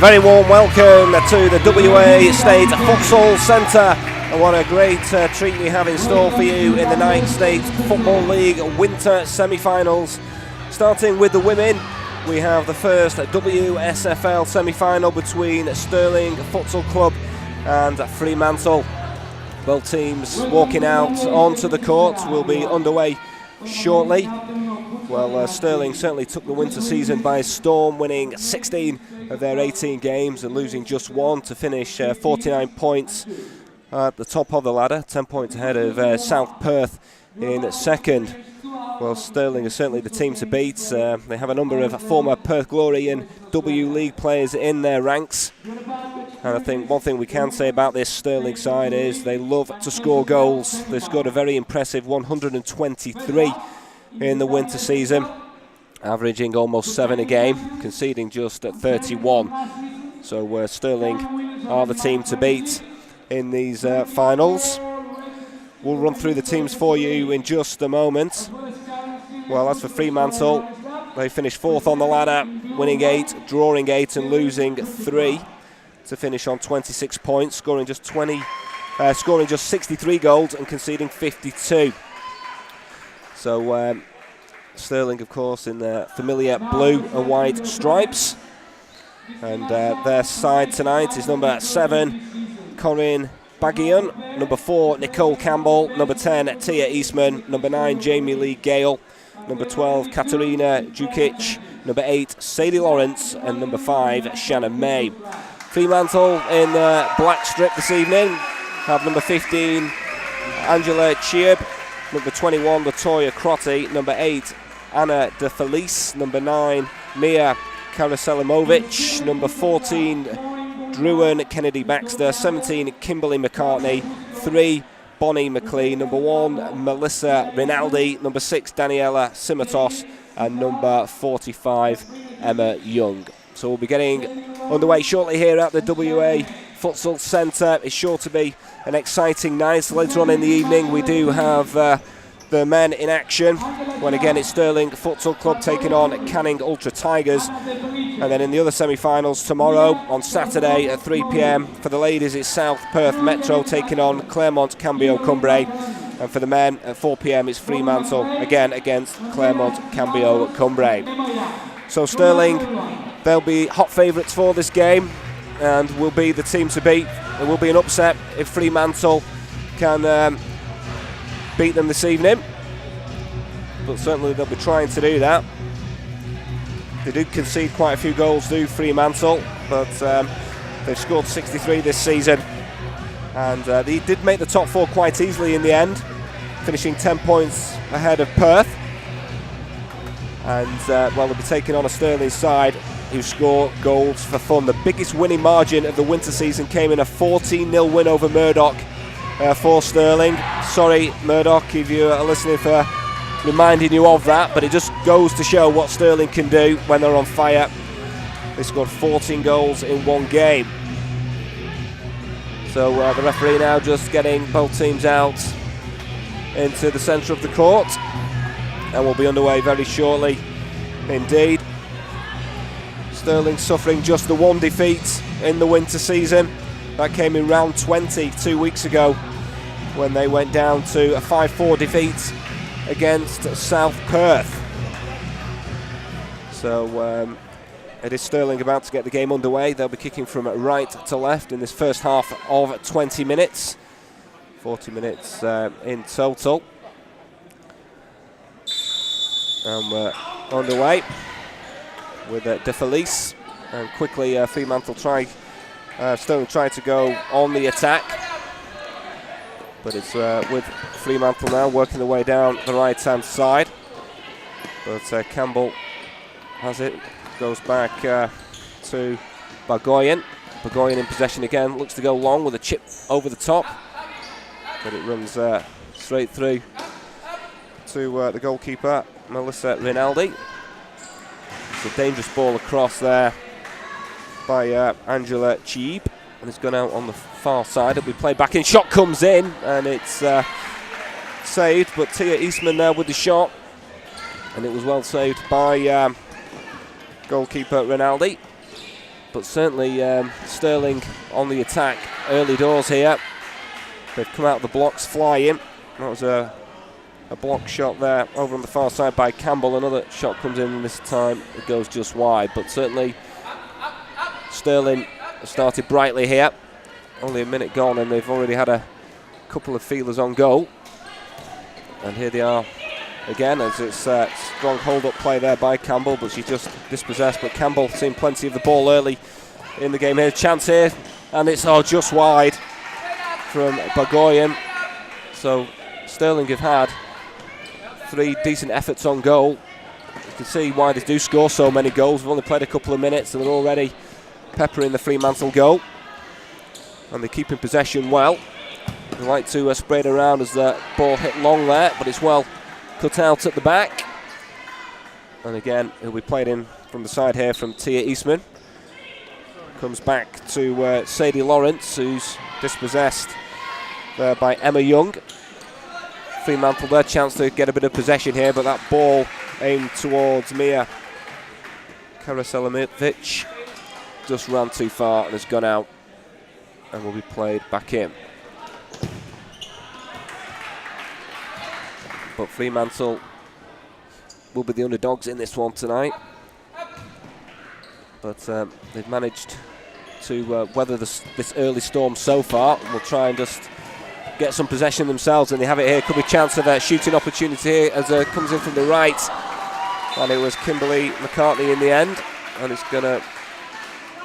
very warm welcome to the WA State Futsal Centre. And what a great treat we have in store for you in the Night State Football League winter semi-finals. Starting with the women, we have the first WSFL semi-final between Stirling Futsal Club and Fremantle. Both teams walking out onto the court will be underway shortly. Well, Stirling certainly took the winter season by storm, winning 16 of their 18 games and losing just one to finish 49 points at the top of the ladder, 10 points ahead of South Perth in second. Well, Stirling is certainly the team to beat. They have a number of former Perth Glory and W League players in their ranks. And I think one thing we can say about this Stirling side is they love to score goals. They scored a very impressive 123 in the winter season, averaging almost 7 a game, conceding just at 31. So Stirling are the team to beat in these finals. We'll run through the teams for you in just a moment. Well, as for Fremantle, they finished fourth on the ladder, winning 8, drawing 8 and losing 3 to finish on 26 points, scoring just 63 goals and conceding 52. So Stirling, of course, in their familiar blue and white stripes. And their side tonight is number 7, Corinne Bagian, number 4, Nicole Campbell, number 10, Tia Eastman, number 9, Jamie Lee Gale, number 12, Katerina Jukic, number 8, Sadie Lawrence, and number 5, Shannon May. Fremantle in the black strip this evening have number 15, Angela Chiab, number 21, Latoya Crotty, number 8, Anna De Felice, number 9, Mia Karaselimovic, number 14, Druin Kennedy Baxter, 17, Kimberly McCartney, 3, Bonnie McLean, number 1, Melissa Rinaldi, number 6, Daniela Simitos, and number 45, Emma Young. So we'll be getting underway shortly here at the WA Futsal Centre. It's sure to be an exciting night. Later on in the evening we do have the men in action, when again it's Stirling Futsal Club taking on Canning Ultra Tigers. And then in the other semi-finals tomorrow on Saturday at 3 p.m. for the ladies it's South Perth Metro taking on Claremont Cambio Cumbrae, and for the men at 4 p.m. it's Fremantle again against Claremont Cambio Cumbrae. So Stirling, they'll be hot favourites for this game and will be the team to beat. It will be an upset if Fremantle can beat them this evening, but certainly they'll be trying to do that. They do concede quite a few goals, do Fremantle, but they've scored 63 this season, and they did make the top 4 quite easily in the end, finishing 10 points ahead of Perth. And well, they'll be taking on a Stirling side who score goals for fun. The biggest winning margin of the winter season came in a 14-0 win over Murdoch for Stirling. Sorry, Murdoch, if you are listening, for reminding you of that, but it just goes to show what Stirling can do when they're on fire. They scored 14 goals in one game. So the referee now just getting both teams out into the centre of the court, and we'll be underway very shortly indeed. Stirling suffering just the one defeat in the winter season. That came in round 20 2 weeks ago when they went down to a 5-4 defeat against South Perth. So it is Stirling about to get the game underway. They'll be kicking from right to left in this first half of 20 minutes. 40 minutes in total. And we're underway with De Felice, and quickly Fremantle Stirling trying to go on the attack, but it's with Fremantle now working their way down the right hand side, but Campbell has it, goes back to Bagoyan in possession again, looks to go long with a chip over the top, but it runs straight through to the goalkeeper Melissa Rinaldi. It's a dangerous ball across there by Angela Cheap, and it's gone out on the far side. It'll be played back in, shot comes in and it's saved, but Tia Eastman there with the shot, and it was well saved by goalkeeper Rinaldi. but certainly Stirling on the attack early doors here. They've come out of the blocks flying. That was a block shot there over on the far side by Campbell. Another shot comes in, and this time it goes just wide, but certainly Stirling started brightly here. Only a minute gone and they've already had a couple of feelers on goal. And here they are again, as it's strong hold-up play there by Campbell, but she's just dispossessed. But Campbell seeing plenty of the ball early in the game here. Chance here, and it's just wide from Bagoyan. So Stirling have had 3 decent efforts on goal. You can see why they do score so many goals. We've only played a couple of minutes and they're already peppering the Fremantle goal. And they're keeping possession well. They like to spray it around as the ball hit long there, but it's well cut out at the back. And again, it'll be played in from the side here from Tia Eastman. Comes back to Sadie Lawrence, who's dispossessed there by Emma Young. Fremantle their chance to get a bit of possession here, but that ball aimed towards Mia Karaselamovic just ran too far and has gone out and will be played back in. But Fremantle will be the underdogs in this one tonight. But they've managed to weather this early storm so far. We'll try and just get some possession themselves, and they have it here. Could be a chance of a shooting opportunity here as comes in from the right. And it was Kimberly McCartney in the end, and it's going to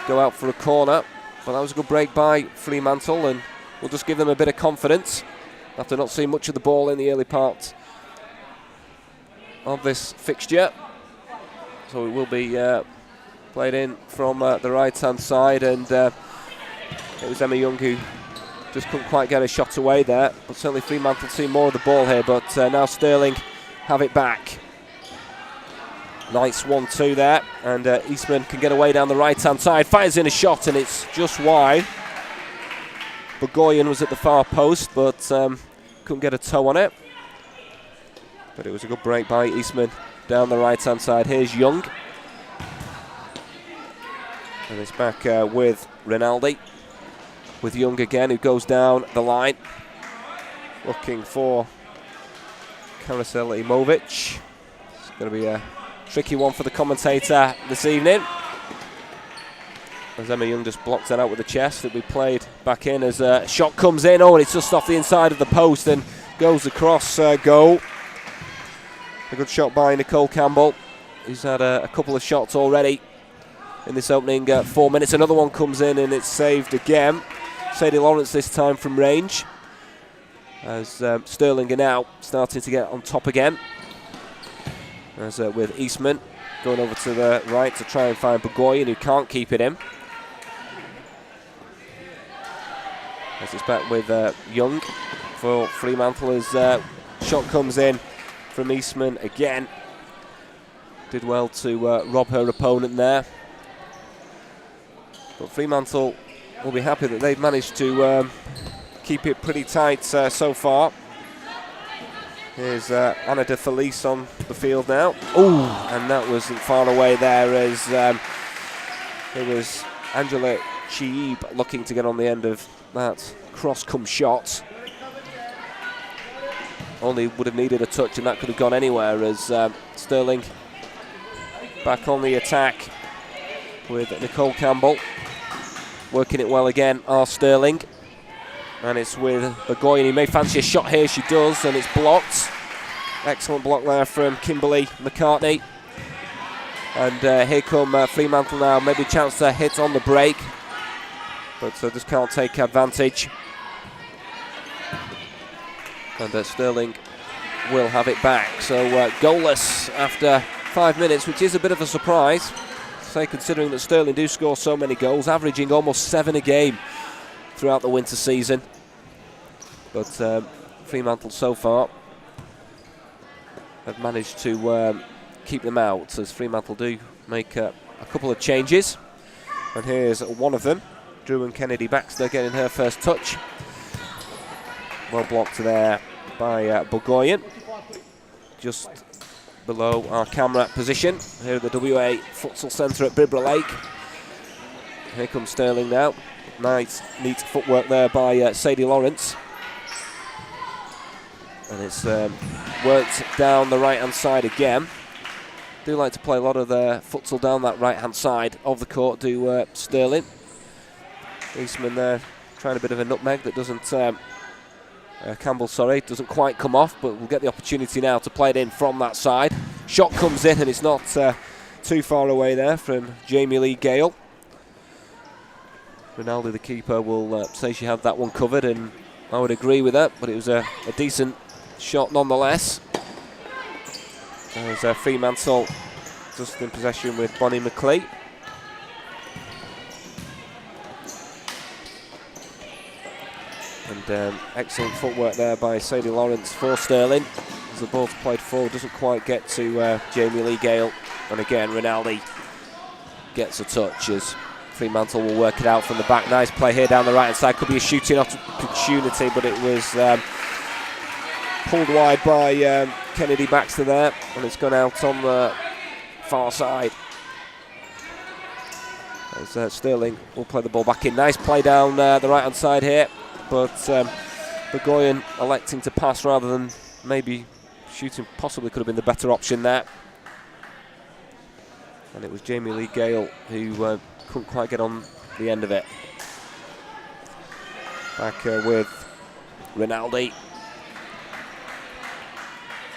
go out for a corner. But that was a good break by Fremantle, and we'll just give them a bit of confidence after not seeing much of the ball in the early part of this fixture. So it will be played in from the right-hand side, and it was Emma Young who just couldn't quite get a shot away there. But certainly Fremantle see more of the ball here, but now Stirling have it back. Nice 1-2 there, and Eastman can get away down the right-hand side, fires in a shot, and it's just wide. Bagoyan was at the far post, but couldn't get a toe on it. But it was a good break by Eastman down the right-hand side. Here's Young. And it's back with Rinaldi. With Young again, who goes down the line. Looking for Karaselamovic. It's going to be a tricky one for the commentator this evening. As Emma Young just blocks that out with the chest. It'll be played back in as a shot comes in. Oh, and it's just off the inside of the post and goes across goal. A good shot by Nicole Campbell, who's had a couple of shots already in this opening 4 minutes. Another one comes in and it's saved again. Sadie Lawrence this time from range. As Stirling are now starting to get on top again. As with Eastman going over to the right to try and find Bagoyan, who can't keep it in. As it's back with Young for Fremantle as shot comes in from Eastman again. Did well to rob her opponent there. But Fremantle will be happy that they've managed to keep it pretty tight so far. Here's Anna de Felice on the field now. Oh, and that wasn't far away there as it was Angela Cheeb looking to get on the end of that cross-come shot. Only would have needed a touch and that could have gone anywhere as Stirling back on the attack with Nicole Campbell. Working it well again, Stirling. And it's with Bagoyan. He may fancy a shot here, she does, and it's blocked. Excellent block there from Kimberly McCartney. And here come Fremantle now, maybe a chance to hit on the break. But just can't take advantage. And Stirling will have it back. So goalless after 5 minutes, which is a bit of a surprise. Say, considering that Stirling do score so many goals, averaging almost 7 a game throughout the winter season. But Fremantle so far have managed to keep them out, as Fremantle do make a couple of changes. And here's one of them, Drew and Kennedy Baxter getting her first touch. Well blocked there by Bagoyan, just below our camera position here at the WA Futsal Centre at Bibra Lake. Here comes Stirling now. Nice, neat footwork there by Sadie Lawrence. And it's worked down the right-hand side again. Do like to play a lot of their futsal down that right-hand side of the court, do Stirling. Eastman there trying a bit of a nutmeg that doesn't, Campbell, sorry, doesn't quite come off, but we'll get the opportunity now to play it in from that side. Shot comes in and it's not too far away there from Jamie Lee Gale. Rinaldi, the keeper, will say she had that one covered, and I would agree with that, but it was a decent shot nonetheless. There's Fremantle just in possession with Bonnie McLean. And excellent footwork there by Sadie Lawrence for Stirling. As the ball's played forward, doesn't quite get to Jamie Lee Gale. And again, Rinaldi gets a touch as Fremantle will work it out from the back. Nice play here down the right-hand side. Could be a shooting opportunity, but it was pulled wide by Kennedy Baxter there, and it's gone out on the far side. As Stirling will play the ball back in. Nice play down the right-hand side here, but Burgoyne electing to pass rather than maybe shooting possibly could have been the better option there. And it was Jamie Lee Gale who couldn't quite get on the end of it. Back with Rinaldi.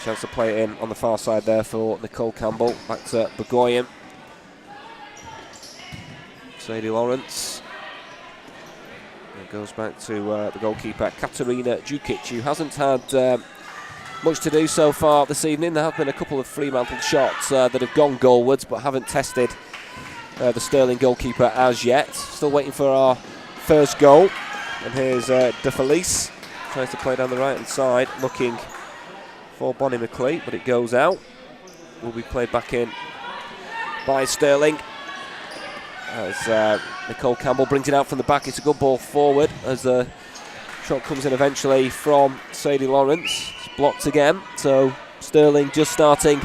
Chance to play it in on the far side there for Nicole Campbell. Back to Burgoyne. Sadie Lawrence. It goes back to the goalkeeper, Katarina Djukic, who hasn't had much to do so far this evening. There have been a couple of Fremantle shots that have gone goalwards, but haven't tested the Stirling goalkeeper as yet. Still waiting for our first goal. And here's De Felice. Tries to play down the right-hand side, looking for Bonnie McLean, but it goes out. Will be played back in by Stirling. As Nicole Campbell brings it out from the back. It's a good ball forward as the shot comes in eventually from Sadie Lawrence. It's blocked again, so Stirling just starting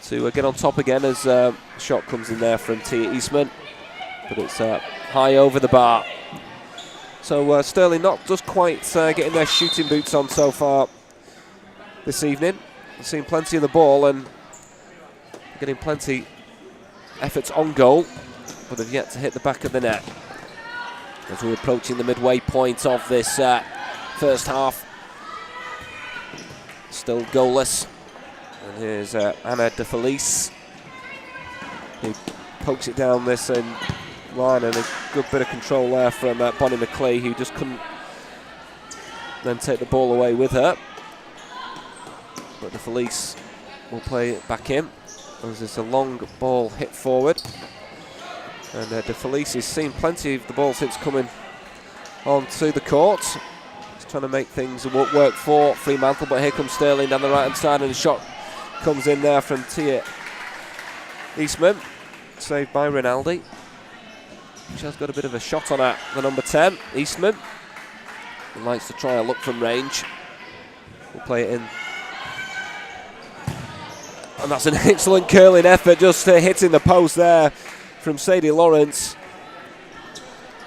to get on top again as shot comes in there from Tia Eastman, but it's high over the bar. So Stirling not just quite getting their shooting boots on so far this evening. They've seen plenty of the ball and getting plenty efforts on goal, but have yet to hit the back of the net. As we're approaching the midway point of this first half. Still goalless. And here's Anna De Felice, who pokes it down this line, and a good bit of control there from Bonnie McLean, who just couldn't then take the ball away with her. But De Felice will play it back in. As there's a long ball hit forward. And De Felice has seen plenty of the ball since coming onto the court. He's trying to make things work for Fremantle, but here comes Stirling down the right-hand side, and the shot comes in there from Tia Eastman. Saved by Rinaldi. She has got a bit of a shot on at the number 10, Eastman. He likes to try a look from range. We'll play it in. And that's an excellent curling effort, just hitting the post there from Sadie Lawrence.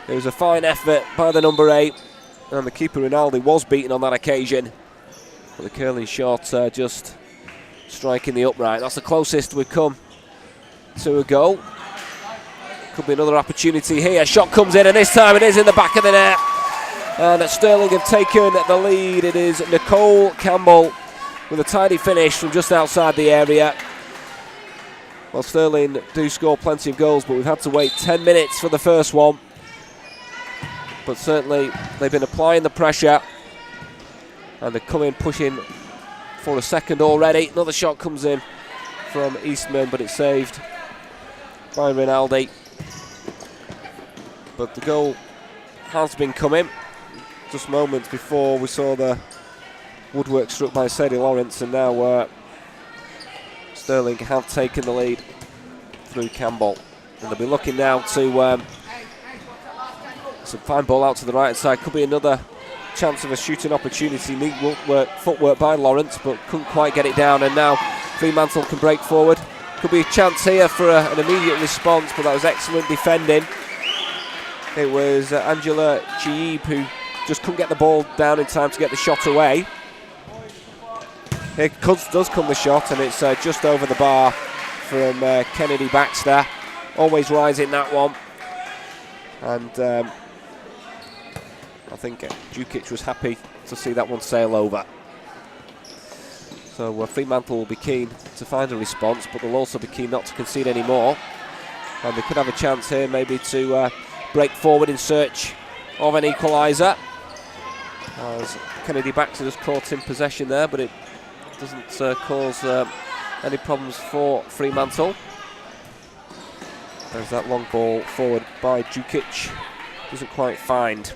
It was a fine effort by the number 8, and the keeper Rinaldi was beaten on that occasion. But the curling shot just striking the upright. That's the closest we've come to a goal. Could be another opportunity here. Shot comes in, and this time it is in the back of the net. And Stirling have taken the lead. It is Nicole Campbell with a tidy finish from just outside the area. Well, Stirling do score plenty of goals, but we've had to wait 10 minutes for the first one. But certainly they've been applying the pressure, and they're coming pushing for a second already. Another shot comes in from Eastman, but it's saved by Rinaldi. But the goal has been coming. Just moments before we saw the woodwork struck by Sadie Lawrence, and now Stirling have taken the lead through Campbell. And they'll be looking now to some fine ball out to the right side. Could be another chance of a shooting opportunity. Neat footwork by Lawrence, but couldn't quite get it down. And now Fremantle can break forward. Could be a chance here for an immediate response, but that was excellent defending. It was Angela Chiib who just couldn't get the ball down in time to get the shot away. Here does come the shot, and it's just over the bar from Kennedy Baxter. Always rising that one. And I think Djukic was happy to see that one sail over. So Fremantle will be keen to find a response, but they'll also be keen not to concede any more. And they could have a chance here maybe to break forward in search of an equaliser. As Kennedy Baxter just caught in possession there, but it doesn't cause any problems for Fremantle. There's that long ball forward by Djukic. Doesn't quite find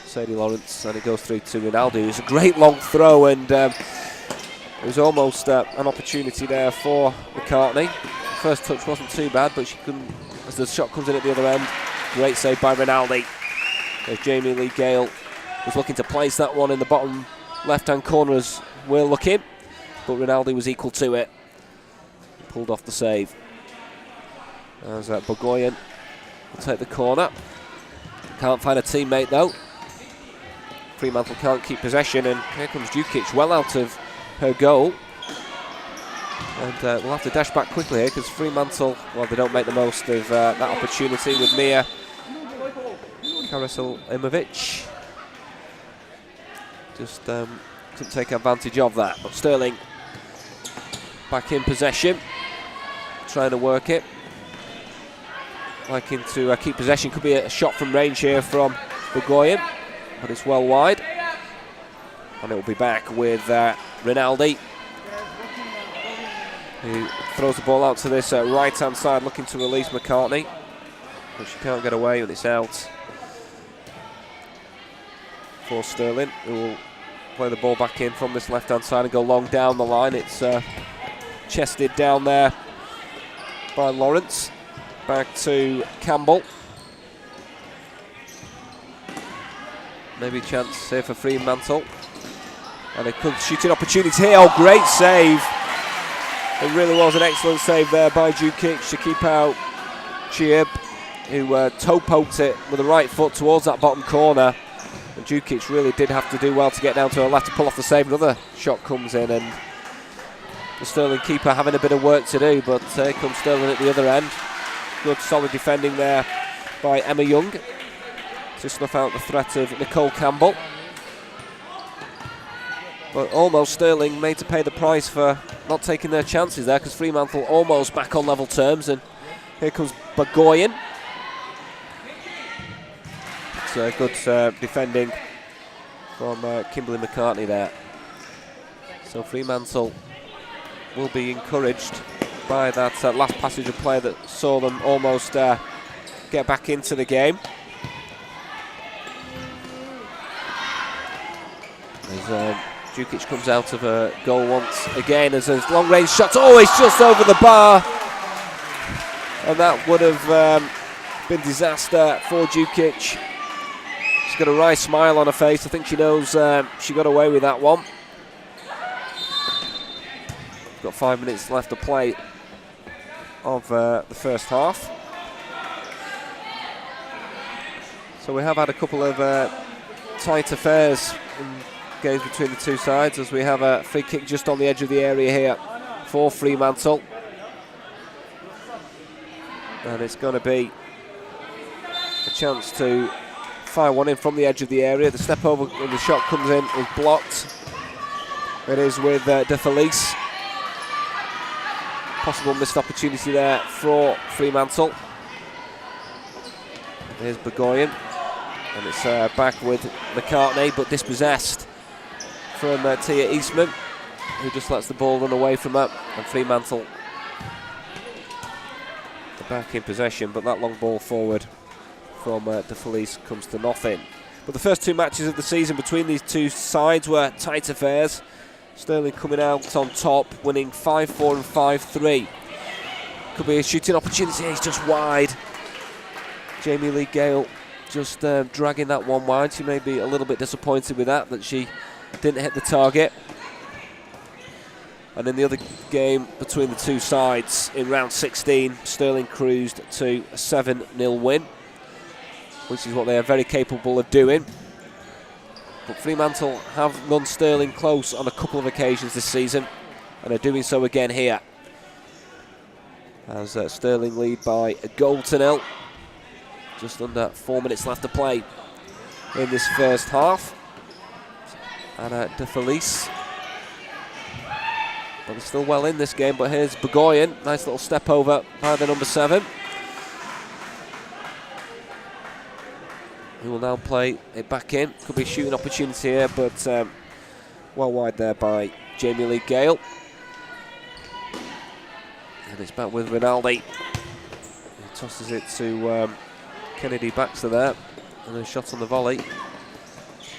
Sadie Lawrence, and it goes through to Rinaldi. It's a great long throw, and it was almost an opportunity there for McCartney. The first touch wasn't too bad, but she couldn't, as the shot comes in at the other end. Great save by Rinaldi. There's Jamie Lee Gale was looking to place that one in the bottom left-hand corner as we're looking, but Rinaldi was equal to it. Pulled off the save. As Bogoyan will take the corner. Can't find a teammate though. Fremantle can't keep possession, and here comes Djukic well out of her goal. And we'll have to dash back quickly here because Fremantle, well, they don't make the most of that opportunity with Mia Karasel-Imovic. Just couldn't take advantage of that. But Stirling back in possession, trying to work it. Liking to keep possession. Could be a shot from range here from Bogoyan, but it's well wide. And it will be back with Rinaldi, who throws the ball out to this right-hand side, looking to release McCartney, but she can't get away, and it's out for Stirling, who will play the ball back in from this left-hand side and go long down the line. It's chested down there by Lawrence. Back to Campbell. Maybe a chance here for Fremantle. And a good shooting opportunity here. Oh, great save. It really was an excellent save there by Djukic to keep out Chiib, who toe poked it with the right foot towards that bottom corner. And Djukic really did have to do well to get down to her left to pull off the save. Another shot comes in, and the Stirling keeper having a bit of work to do, but here comes Stirling at the other end. Good solid defending there by Emma Young to snuff out the threat of Nicole Campbell. But almost Stirling made to pay the price for not taking their chances there, because Fremantle almost back on level terms. And here comes Bogoyan. It's good defending from Kimberly McCartney there. So Fremantle will be encouraged by that last passage of play that saw them almost get back into the game. As Djukic comes out of a goal once again, as there's long range shots. Oh, it's just over the bar, and that would have been disaster for Djukic. She's got a wry smile on her face. I think she knows she got away with that one. Got 5 minutes left to play of the first half. So we have had a couple of tight affairs in games between the two sides, as we have a free kick just on the edge of the area here for Fremantle. And it's going to be a chance to fire one in from the edge of the area. The step over and the shot comes in is blocked. It is with De Felice. Possible missed opportunity there for Fremantle. Here's Bogoyan, and it's back with McCartney, but dispossessed from Tia Eastman, who just lets the ball run away from her. And Fremantle are back in possession, but that long ball forward from De Felice comes to nothing. But the first two matches of the season between these two sides were tight affairs. Stirling coming out on top, winning 5-4 and 5-3. Could be a shooting opportunity. He's just wide. Jamie Lee Gale just dragging that one wide. She may be a little bit disappointed with that she didn't hit the target. And in the other game between the two sides in round 16, Stirling cruised to a 7-0 win, which is what they are very capable of doing. But Fremantle have run Stirling close on a couple of occasions this season, and are doing so again here. As Stirling lead by a goal to 0. Just under 4 minutes left to play in this first half. And De Felice. But they're still well in this game, but here's Bogoyan. Nice little step over by the number 7. Who will now play it back in. Could be a shooting opportunity here, but well wide there by Jamie Lee Gale. And it's back with Rinaldi. He tosses it to Kennedy Baxter there. And a shot on the volley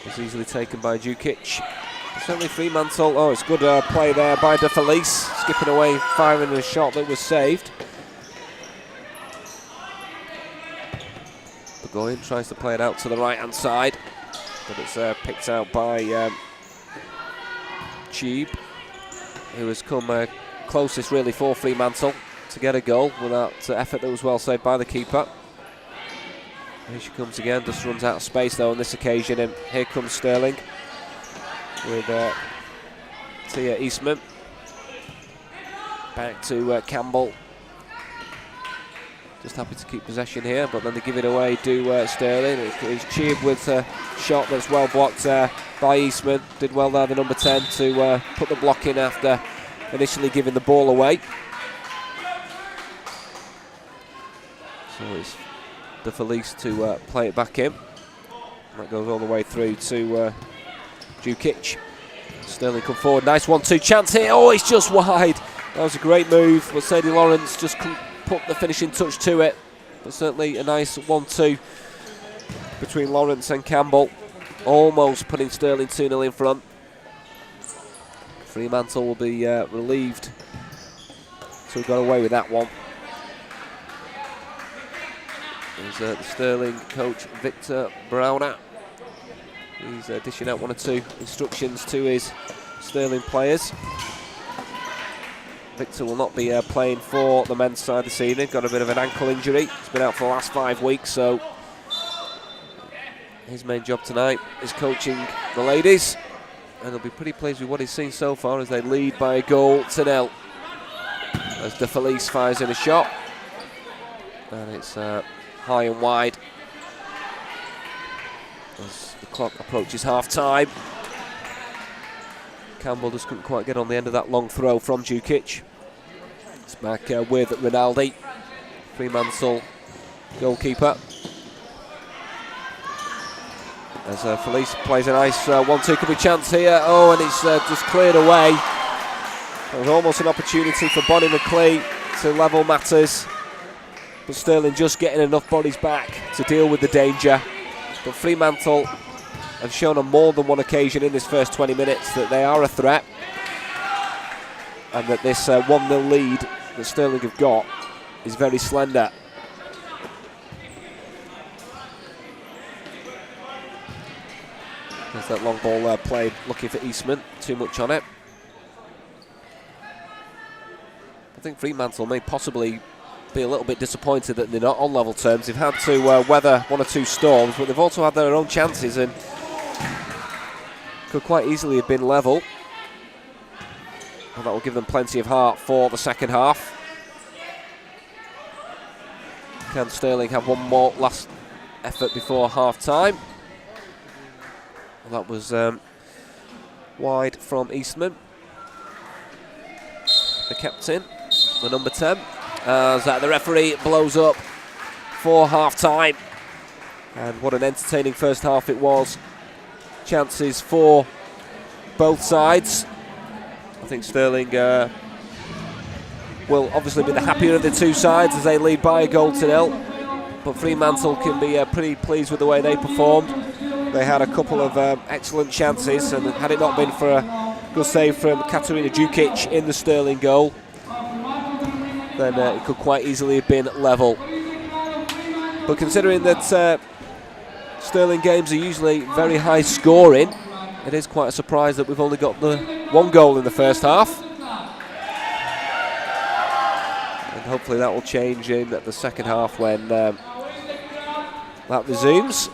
is easily taken by Djukic. Certainly Fremantle. Oh, it's good play there by De Felice. Skipping away, firing a shot that was saved. Bogoyan tries to play it out to the right-hand side, but it's picked out by Cheeb, who has come closest really for Fremantle to get a goal with that effort that was well saved by the keeper. Here she comes again, just runs out of space though on this occasion, and here comes Stirling with Tia Eastman. Back to Campbell. Just happy to keep possession here, but then they give it away to Stirling. It's Cheeb with a shot that's well blocked by Eastman. Did well there, the number 10, to put the block in after initially giving the ball away. So it's De Felice to play it back in. That goes all the way through to Djukic. Stirling come forward, nice 1-2 chance here. Oh, it's just wide. That was a great move, but Sadie Lawrence just put the finishing touch to it. But certainly a nice 1-2 between Lawrence and Campbell, almost putting Stirling 2-0 in front. Fremantle will be relieved to have got away with that one. There's the Stirling coach, Victor Browner. He's dishing out 1 or 2 instructions to his Stirling players. Victor will not be playing for the men's side this evening. Got a bit of an ankle injury. He's been out for the last 5 weeks, so his main job tonight is coaching the ladies. And they'll be pretty pleased with what he's seen so far as they lead by a goal to 0. As De Felice fires in a shot. And it's high and wide as the clock approaches half-time. Campbell just couldn't quite get on the end of that long throw from Djukic. It's back with Rinaldi, Fremantle goalkeeper. As Felice plays a nice 1-2, could be chance here. Oh, and it's just cleared away. There was almost an opportunity for Bonnie McLean to level matters, but Stirling just getting enough bodies back to deal with the danger. But Fremantle have shown on more than one occasion in this first 20 minutes that they are a threat, and that this 1-0 lead that Stirling have got is very slender. There's that long ball played, looking for Eastman, too much on it. I think Fremantle may possibly be a little bit disappointed that they're not on level terms. They've had to weather 1 or 2 storms, but they've also had their own chances and could quite easily have been level. And that will give them plenty of heart for the second half. Can Stirling have one more last effort before half-time? Well, that was wide from Eastman. The captain, the number 10. As the referee blows up for half-time. And what an entertaining first half it was. Chances for both sides. I think Stirling will obviously be the happier of the two sides as they lead by a goal to 0. But Fremantle can be pretty pleased with the way they performed. They had a couple of excellent chances, and had it not been for a good save from Katarina Djukic in the Stirling goal, then it could quite easily have been level. But considering that Stirling games are usually very high scoring, it is quite a surprise that we've only got the 1 goal in the first half. hopefully that will change in the second half when that resumes.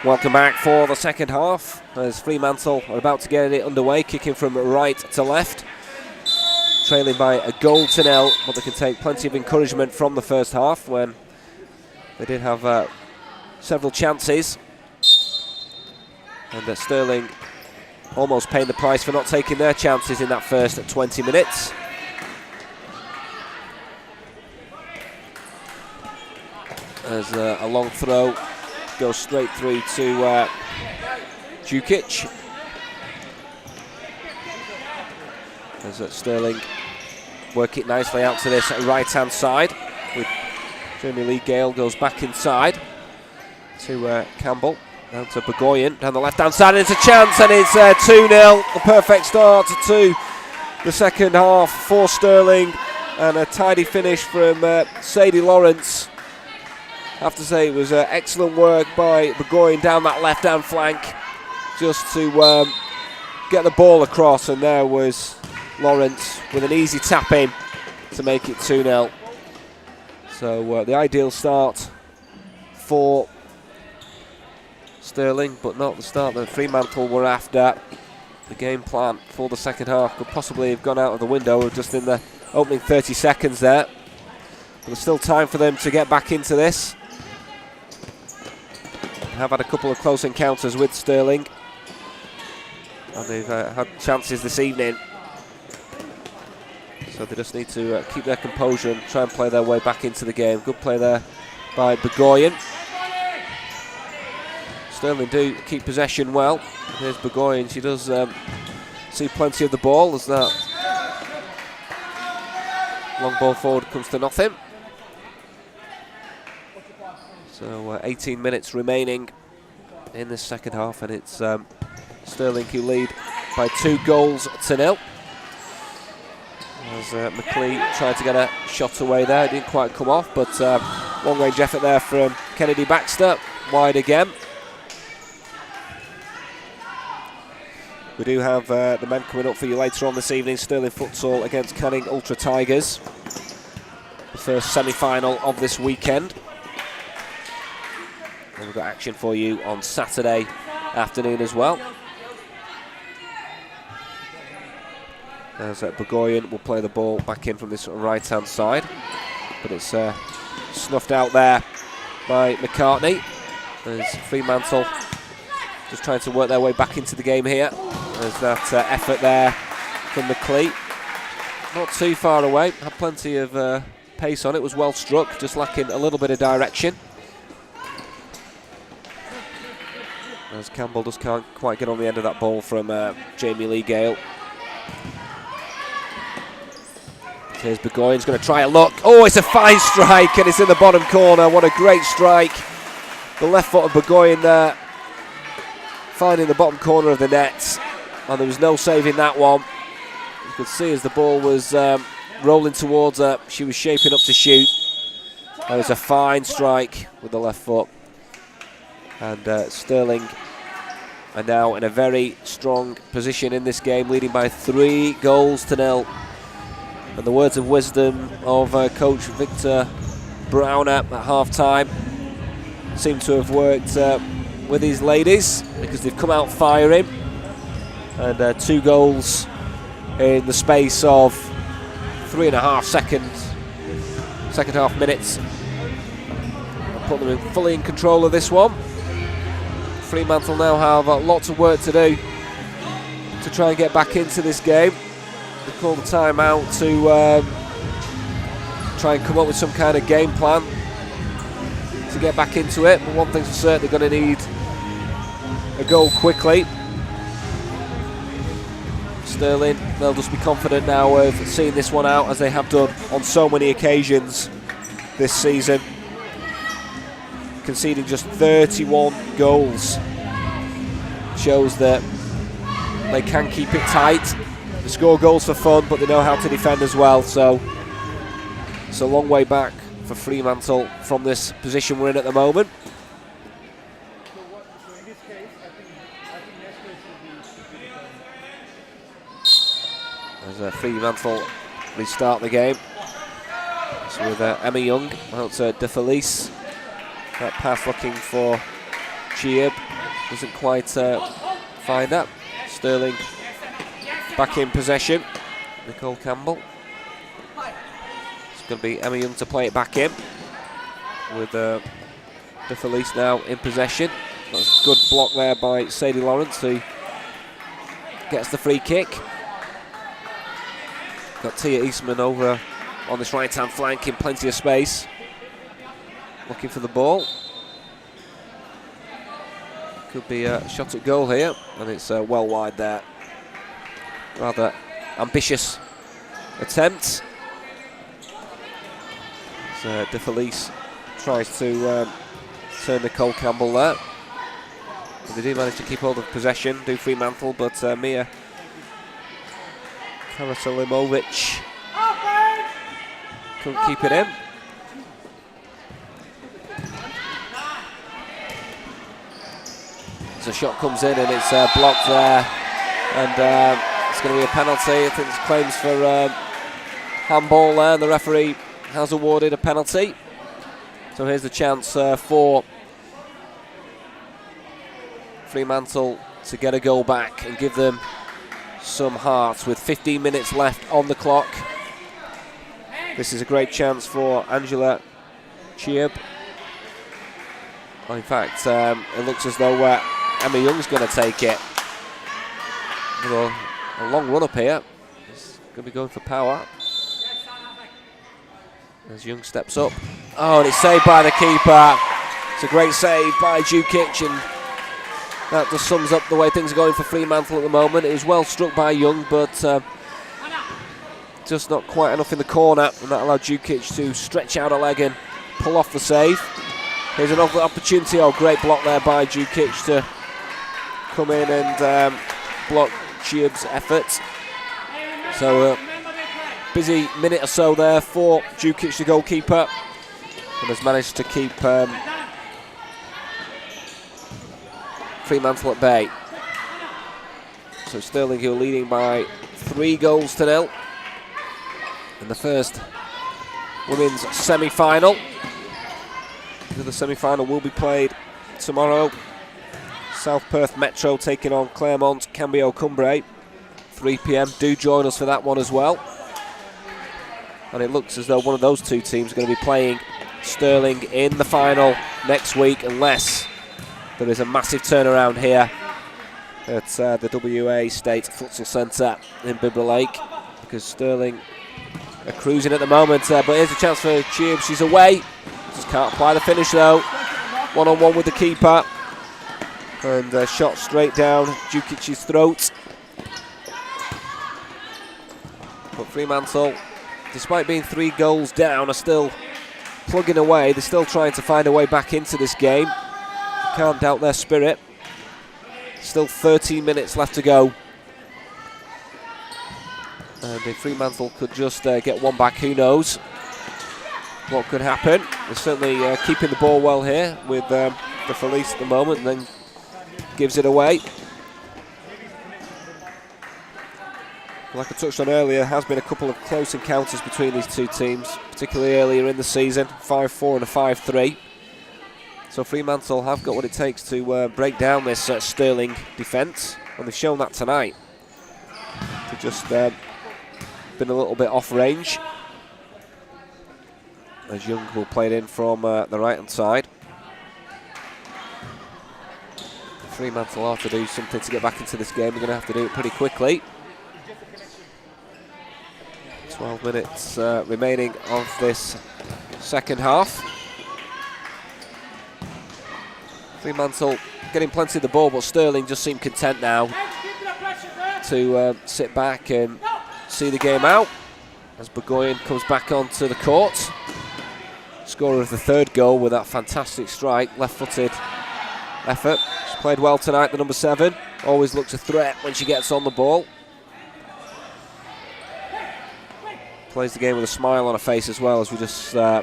Welcome back for the second half as Fremantle are about to get it underway, kicking from right to left. Trailing by a goal to nil, but they can take plenty of encouragement from the first half when they did have several chances. And Stirling almost paying the price for not taking their chances in that first 20 minutes. There's a long throw, goes straight through to Jukic. As Stirling work it nicely out to this right-hand side. With Jamie Lee Gale goes back inside to Campbell. Down to Burgoyne, down the left-hand side, and it's a chance, and it's 2-0. A perfect start to the second half for Stirling, and a tidy finish from Sadie Lawrence. I have to say it was excellent work by Burgoyne down that left-hand flank just to get the ball across, and there was Lawrence with an easy tap in to make it 2-0. So the ideal start for Stirling, but not the start that Fremantle were after. The game plan for the second half could possibly have gone out of the window just in the opening 30 seconds there. But there's still time for them to get back into this. Have had a couple of close encounters with Stirling, and they've had chances this evening. So they just need to keep their composure and try and play their way back into the game. Good play there by Burgoyne. Stirling do keep possession well. Here's Burgoyne. She does see plenty of the ball as that long ball forward comes to nothing. So 18 minutes remaining in this second half, and it's Stirling who lead by 2-0. As McLean tried to get a shot away there, it didn't quite come off, but long range effort there from Kennedy Baxter, wide again. We do have the men coming up for you later on this evening. Stirling futsal against Canning Ultra Tigers. The first semi-final of this weekend. And we've got action for you on Saturday afternoon as well. As Burgoyne will play the ball back in from this right-hand side. But it's snuffed out there by McCartney. As Fremantle just trying to work their way back into the game here. There's that effort there from McLeet. Not too far away, had plenty of pace on it, was well struck, just lacking a little bit of direction. As Campbell just can't quite get on the end of that ball from Jamie Lee Gale. Here's Burgoyne's going to try a look. Oh, it's a fine strike and it's in the bottom corner. What a great strike. The left foot of Burgoyne there, finding the bottom corner of the net. And there was no saving that one. You could see as the ball was rolling towards her, she was shaping up to shoot. That was a fine strike with the left foot. And Stirling are now in a very strong position in this game, leading by 3-0. And the words of wisdom of coach Victor Browner at half-time seem to have worked with his ladies, because they've come out firing. And 2 goals in the space of 3.5 seconds, second half minutes. I'll put them fully in control of this one. Fremantle now have lots of work to do to try and get back into this game. They called the timeout to try and come up with some kind of game plan to get back into it. But one thing's for certain, they're going to need a goal quickly. Stirling, they'll just be confident now of seeing this one out, as they have done on so many occasions this season. Conceding just 31 goals shows that they can keep it tight. They score goals for fun, but they know how to defend as well. So it's a long way back for Fremantle from this position we're in at the moment. As Fremantle restart the game. It's with Emma Young out to De Felice. That pass looking for Chiab, doesn't quite find that. Stirling back in possession. Nicole Campbell. It's going to be Emma Young to play it back in, with De Felice now in possession. That's a good block there by Sadie Lawrence, who gets the free kick. Got Tia Eastman over on this right-hand flank in plenty of space, looking for the ball. Could be a shot at goal here, and it's well wide there. Rather ambitious attempt. So De Felice tries to turn Nicole Campbell there. But they do manage to keep hold of possession, do Fremantle, but Mia Karasalimovic couldn't keep it in. So a shot comes in and it's blocked there, and it's going to be a penalty. I think there's claims for handball there, and the referee has awarded a penalty. So here's the chance for Fremantle to get a goal back and give them some heart with 15 minutes left on the clock. This is a great chance for Angela Chiab. In fact, it looks as though Emma Young's going to take it. A long run up here. It's going to be going for power. As Young steps up. Oh, and it's saved by the keeper. It's a great save by Jukic, and that just sums up the way things are going for Fremantle at the moment. It was well struck by Young, but just not quite enough in the corner, and that allowed Jukic to stretch out a leg and pull off the save. Here's another opportunity. Oh, great block there by Jukic to come in and block Chiab's effort. So busy minute or so there for Jukic, the goalkeeper, and has managed to keep Fremantle at bay. So Stirling, who are leading by 3 goals to 0 in the first women's semi-final. The semi-final will be played tomorrow. South Perth Metro taking on Claremont Cambio Cumbrae, 3 p.m. Do join us for that one as well. And it looks as though one of those 2 teams are going to be playing Stirling in the final next week, unless there is a massive turnaround here at the WA State Futsal Centre in Bibra Lake, because Stirling are cruising at the moment. But here's a chance for Tube. She's away. Just can't apply the finish though. 1-on-1 with the keeper. And shot straight down Dukic's throat. But Fremantle, despite being 3 goals down, are still plugging away. They're still trying to find a way back into this game. Can't doubt their spirit. Still 13 minutes left to go. And if Fremantle could just get one back, who knows what could happen. They're certainly keeping the ball well here with the Felice at the moment, and then gives it away. Like I touched on earlier, there has been a couple of close encounters between these 2 teams, particularly earlier in the season, 5-4 and a 5-3. So Fremantle have got what it takes to break down this Stirling defence, and they've shown that tonight. They've just been a little bit off range, as Young will play it in from the right-hand side. Fremantle have to do something to get back into this game. They're going to have to do it pretty quickly. 12 minutes remaining of this second half. Fremantle getting plenty of the ball, but Stirling just seem content now to sit back and see the game out as Burgoyne comes back onto the court. Scorer of the 3rd goal with that fantastic strike, left-footed effort. She's played well tonight, the number 7. Always looks a threat when she gets on the ball. Plays the game with a smile on her face as well, as we just saw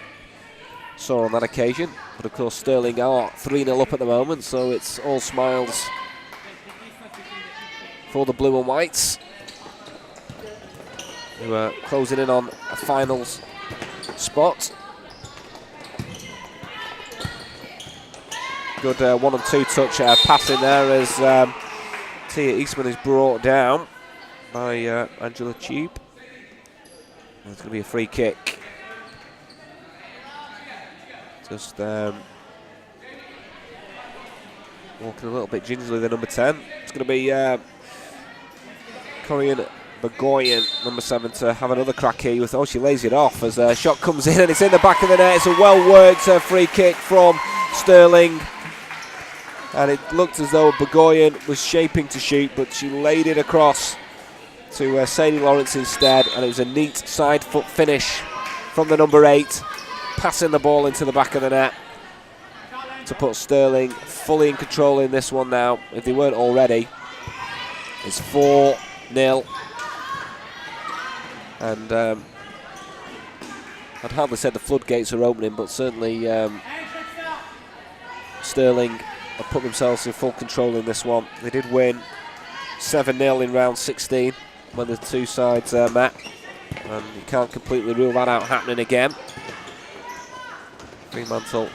on that occasion. But of course Stirling are 3-0 up at the moment, so it's all smiles for the blue and whites, who are closing in on a finals spot. Good 1 and 2 touch pass in there as Tia Eastman is brought down by Angela Tube. It's going to be a free kick. Just walking a little bit gingerly, the number 10. It's going to be Corian Burgoyne, number 7, to have another crack here. With, she lays it off as a shot comes in and it's in the back of the net. It's a well-worked free kick from Stirling. And it looked as though Burgoyne was shaping to shoot, but she laid it across to Sadie Lawrence instead, and it was a neat side foot finish from the number 8, passing the ball into the back of the net to put Stirling fully in control in this one now, if they weren't already. It's 4-0, and I'd hardly say the floodgates are opening, but certainly Stirling have put themselves in full control in this one. They did win 7-0 in round 16 when the 2 sides met, and you can't completely rule that out happening again. Fremantle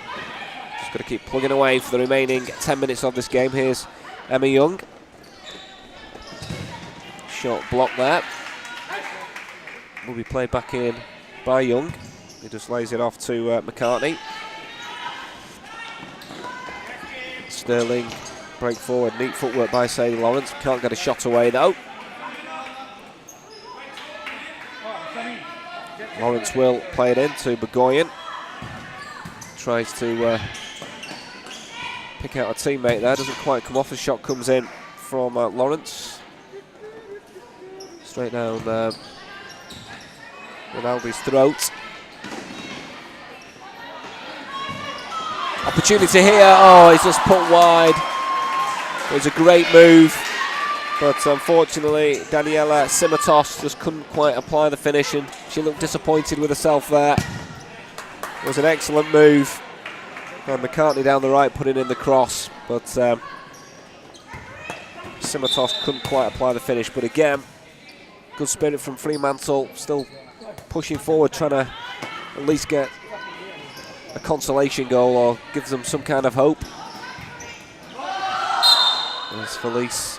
just got to keep plugging away for the remaining 10 minutes of this game. Here's Emma Young. Shot block there. Will be played back in by Young. He just lays it off to McCartney. Stirling break forward, neat footwork by Sadie Lawrence. Can't get a shot away though. Lawrence will play it in to Burgoyne. Tries to pick out a teammate there, doesn't quite come off. A shot comes in from Lawrence. Straight down Ronaldo's throat. Opportunity here, he's just put wide. It was a great move, but unfortunately Daniela Simitos just couldn't quite apply the finish, and she looked disappointed with herself there. It was an excellent move, and McCartney down the right putting in the cross, but Simitos couldn't quite apply the finish, but again, good spirit from Fremantle, still pushing forward, trying to at least get a consolation goal or give them some kind of hope. As Felice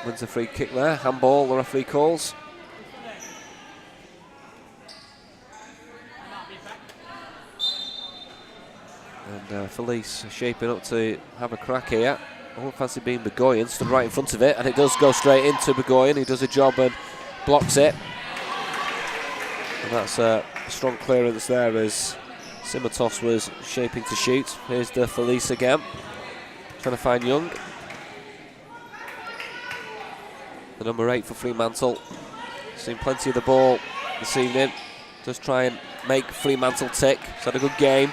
wins a free kick there, handball, the referee calls. And Felice shaping up to have a crack here. I won't fancy being Begoyan, stood right in front of it, and it does go straight into Begoyan. He does a job and blocks it. And that's a strong clearance there as Simitos was shaping to shoot. Here's the Felice again, trying to find Young. The number 8 for Fremantle. Seen plenty of the ball this evening. Just try and make Fremantle tick. He's had a good game.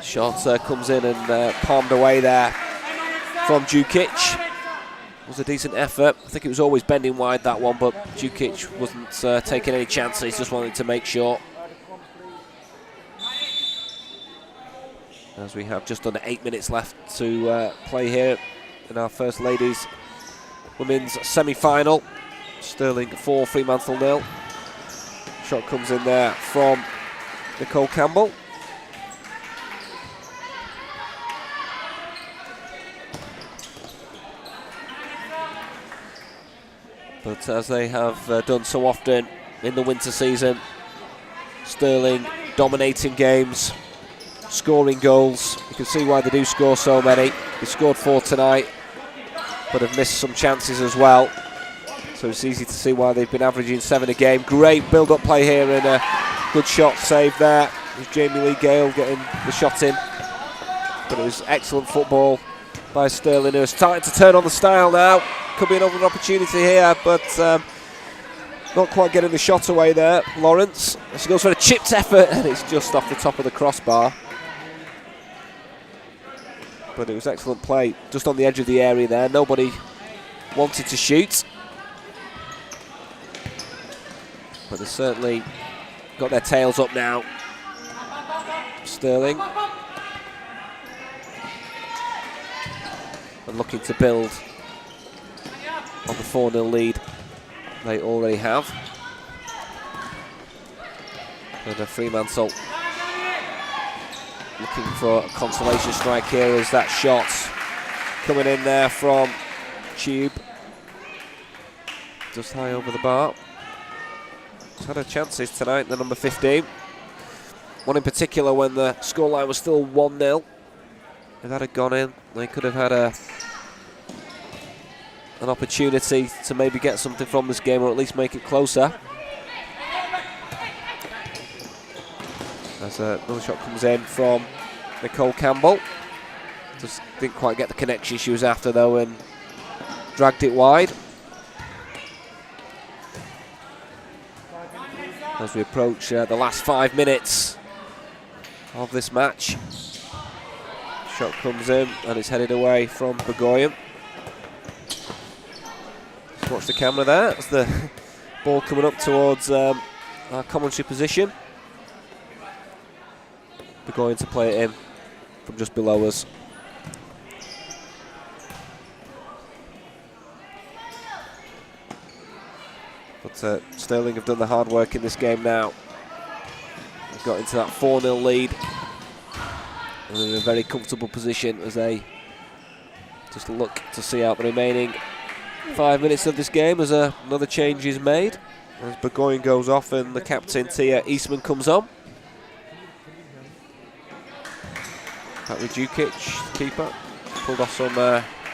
Shot comes in and palmed away there from Djukic. It was a decent effort. I think it was always bending wide, that one, but Djukic wasn't taking any chances, just wanted to make sure. As we have just under 8 minutes left to play here in our First Ladies Women's semi-final. Stirling 4, Fremantle 0. Shot comes in there from Nicole Campbell. But as they have done so often in the winter season, Stirling dominating games, scoring goals. You can see why they do score so many. They scored 4 tonight, but have missed some chances as well. So it's easy to see why they've been averaging 7 a game. Great build-up play here and a good shot save there. It was Jamie Lee Gale getting the shot in. But it was excellent football by Stirling, who are starting to turn on the style now. Could be another opportunity here, but not quite getting the shot away there. Lawrence, she goes for a chipped effort, and it's just off the top of the crossbar. But it was excellent play, just on the edge of the area there. Nobody wanted to shoot. But they certainly got their tails up now. Stirling. And looking to build on the 4-0 lead they already have. And Fremantle looking for a consolation strike here as that shot coming in there from Tube. Just high over the bar. He's had her chances tonight, the number 15. One in particular when the scoreline was still 1-0. If that had gone in, they could have had an opportunity to maybe get something from this game, or at least make it closer. As another shot comes in from Nicole Campbell. Just didn't quite get the connection she was after though, and dragged it wide. As we approach the last 5 minutes of this match. Shot comes in and it's headed away from Begoyan. Just watch the camera there. That's the ball coming up towards our commentary position. Begoyan to play it in from just below us. But Stirling have done the hard work in this game now. They've got into that 4-0 lead. And they're in a very comfortable position as they just look to see out the remaining 5 minutes of this game as another change is made. As Begoyan goes off and the captain, Tia Eastman, comes on. Back with Djukic, keeper. Pulled off some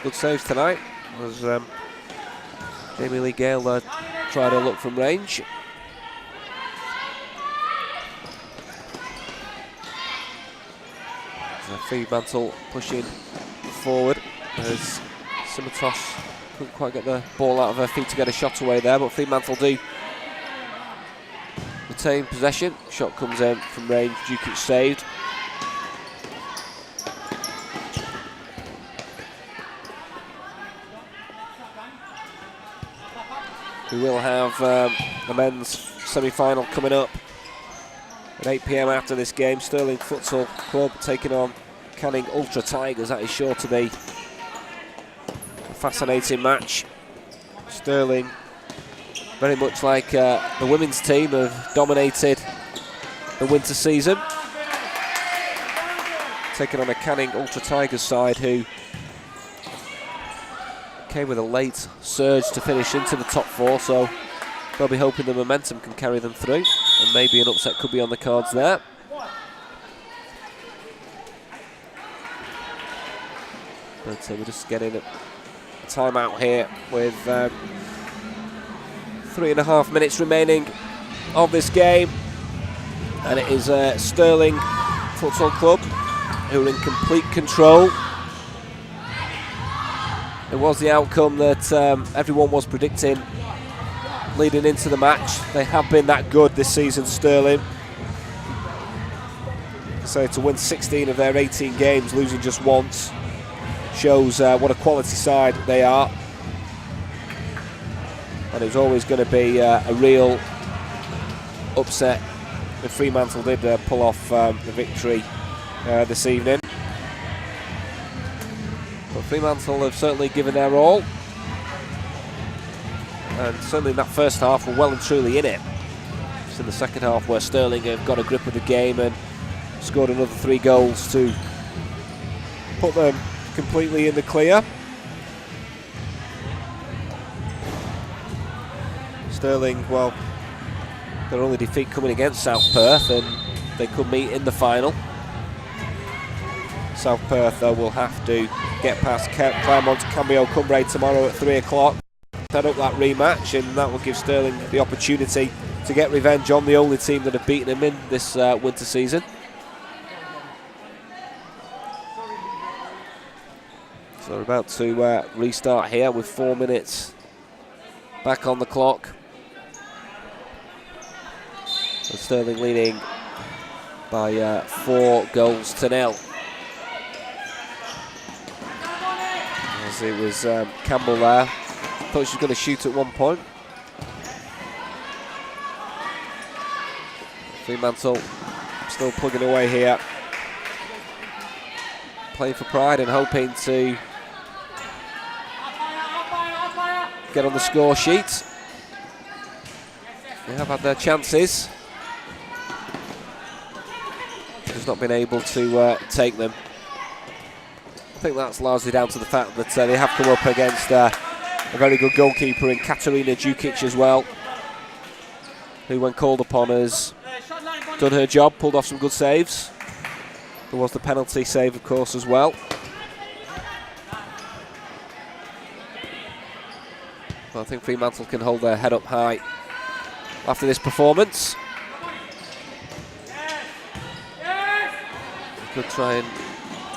good saves tonight. As Jamie Lee Gale tried to look from range. Fremantle pushing forward as Simitos couldn't quite get the ball out of her feet to get a shot away there, but Fremantle do retain possession. Shot comes in from range, Djukic saved. We will have the men's semi-final coming up at 8 PM after this game. Stirling Futsal Club taking on Canning Ultra Tigers. That is sure to be a fascinating match. Stirling, very much like the women's team, have dominated the winter season, taking on a Canning Ultra Tigers side who came with a late surge to finish into the top 4, so they'll be hoping the momentum can carry them through, and maybe an upset could be on the cards there. But we're just getting a timeout here with 3.5 minutes remaining of this game, and it is Stirling Futsal Club who are in complete control. It was the outcome that everyone was predicting leading into the match. They have been that good this season, Stirling. So to win 16 of their 18 games, losing just once, shows what a quality side they are. And it was always going to be a real upset if Fremantle did pull off the victory this evening. But Fremantle have certainly given their all, and certainly in that first half were well and truly in it. It's in the second half where Stirling have got a grip of the game and scored another 3 goals to put them completely in the clear. Stirling, well, their only defeat coming against South Perth, and they could meet in the final. South Perth, though, will have to get past Claremont Cambio Cumbrae tomorrow at 3 o'clock, set up that rematch, and that will give Stirling the opportunity to get revenge on the only team that have beaten them in this winter season. So we're about to restart here with 4 minutes back on the clock. So Stirling leading by 4 goals to 0. As it was Campbell there. Thought she was going to shoot at one point. Fremantle still plugging away here. Playing for pride and hoping to get on the score sheet. They have had their chances. Just not been able to take them. I think that's largely down to the fact that they have come up against a very good goalkeeper in Katarina Djukic as well, who, when called upon, has done her job, pulled off some good saves. There was the penalty save, of course, as well. But I think Fremantle can hold their head up high after this performance. They could try and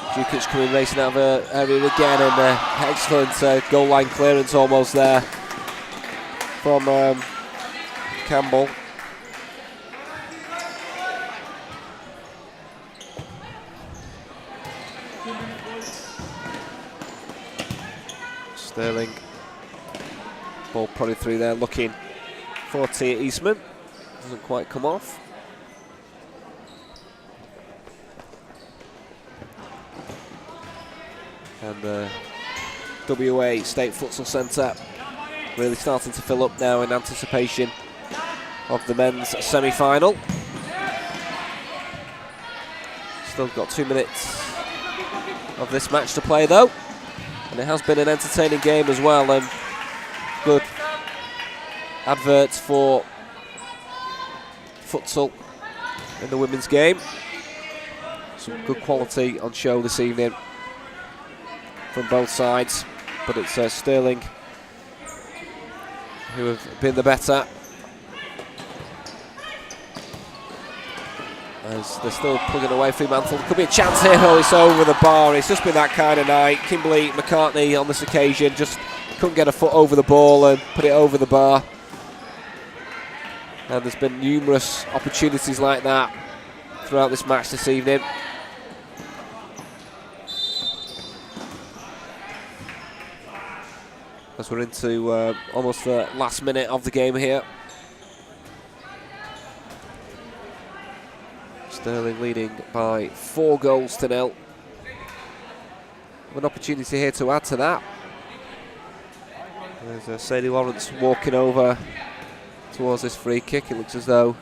Djukic coming racing out of her area again, and excellent goal line clearance almost there from Campbell. Stirling, ball prodded through there, looking for Tia Eastman, doesn't quite come off. And the WA State Futsal Centre really starting to fill up now in anticipation of the men's semi-final. Still got 2 minutes of this match to play though, and it has been an entertaining game as well, and good adverts for futsal in the women's game. Some good quality on show this evening from both sides, but it's Stirling who have been the better, as they're still plugging away. Fremantle, could be a chance here. Oh, it's over the bar. It's just been that kind of night. Kimberly McCartney on this occasion just couldn't get a foot over the ball and put it over the bar, and there's been numerous opportunities like that throughout this match this evening. As we're into almost the last minute of the game here. Stirling leading by 4 goals to 0. an opportunity here to add to that. There's Sadie Lawrence walking over towards this free kick. It looks as though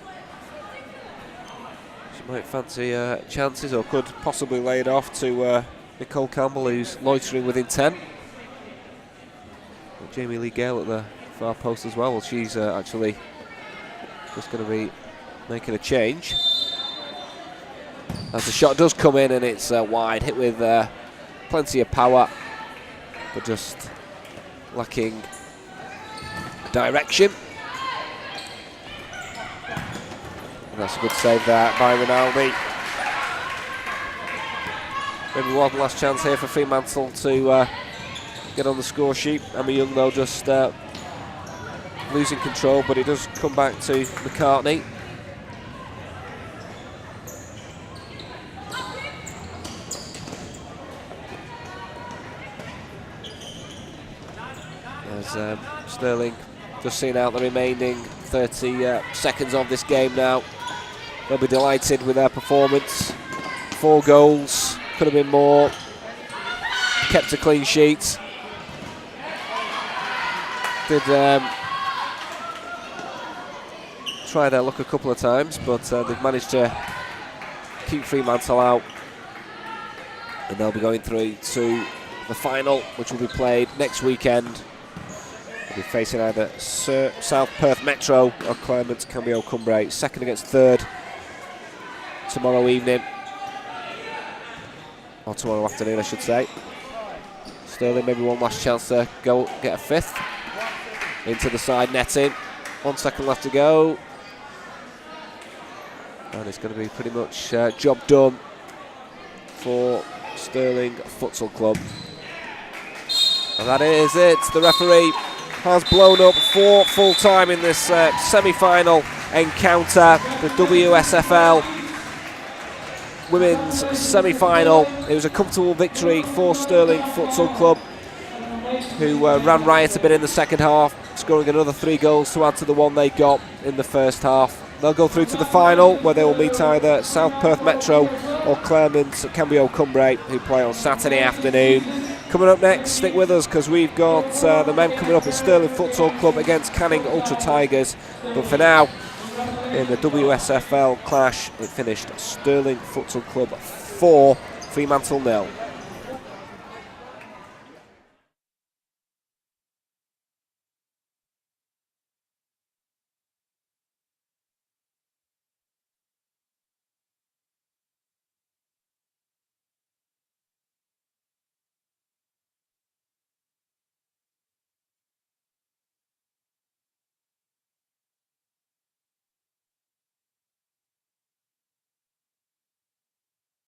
she might fancy chances, or could possibly lay it off to Nicole Campbell, who's loitering within 10. And Jamie Lee Gale at the far post as well. Well, she's actually just going to be making a change. As the shot does come in, and it's wide, hit with plenty of power, but just lacking direction. And that's a good save there by Rinaldi. Maybe one last chance here for Fremantle to get on the score sheet. Emma Young, though, just losing control, but it does come back to McCartney. As Stirling just seeing out the remaining 30 seconds of this game now. They'll be delighted with their performance. 4 goals, could have been more. Kept a clean sheet. Did try their luck a couple of times, but they've managed to keep Fremantle out. And they'll be going through to the final, which will be played next weekend. They'll be facing either South Perth Metro or Claremont Cambio Cumbrae. Second against third tomorrow evening. Or tomorrow afternoon, I should say. Stirling maybe one last chance to go get a fifth. Into the side netting. 1 second left to go. And it's going to be pretty much job done for Stirling Futsal Club. And that is it. The referee has blown up for full time in this semi-final encounter. The WSFL Women's semi-final. It was a comfortable victory for Stirling Futsal Club, who ran riot a bit in the second half, scoring another 3 goals to add to the one they got in the first half. They'll go through to the final, where they will meet either South Perth Metro or Claremont Cambio Cumbrae, who play on Saturday afternoon. Coming up next, stick with us, because we've got the men coming up at Stirling Futsal Club against Canning Ultra Tigers. But for now, in the WSFL clash, it finished Stirling Futsal Club 4, Fremantle 0.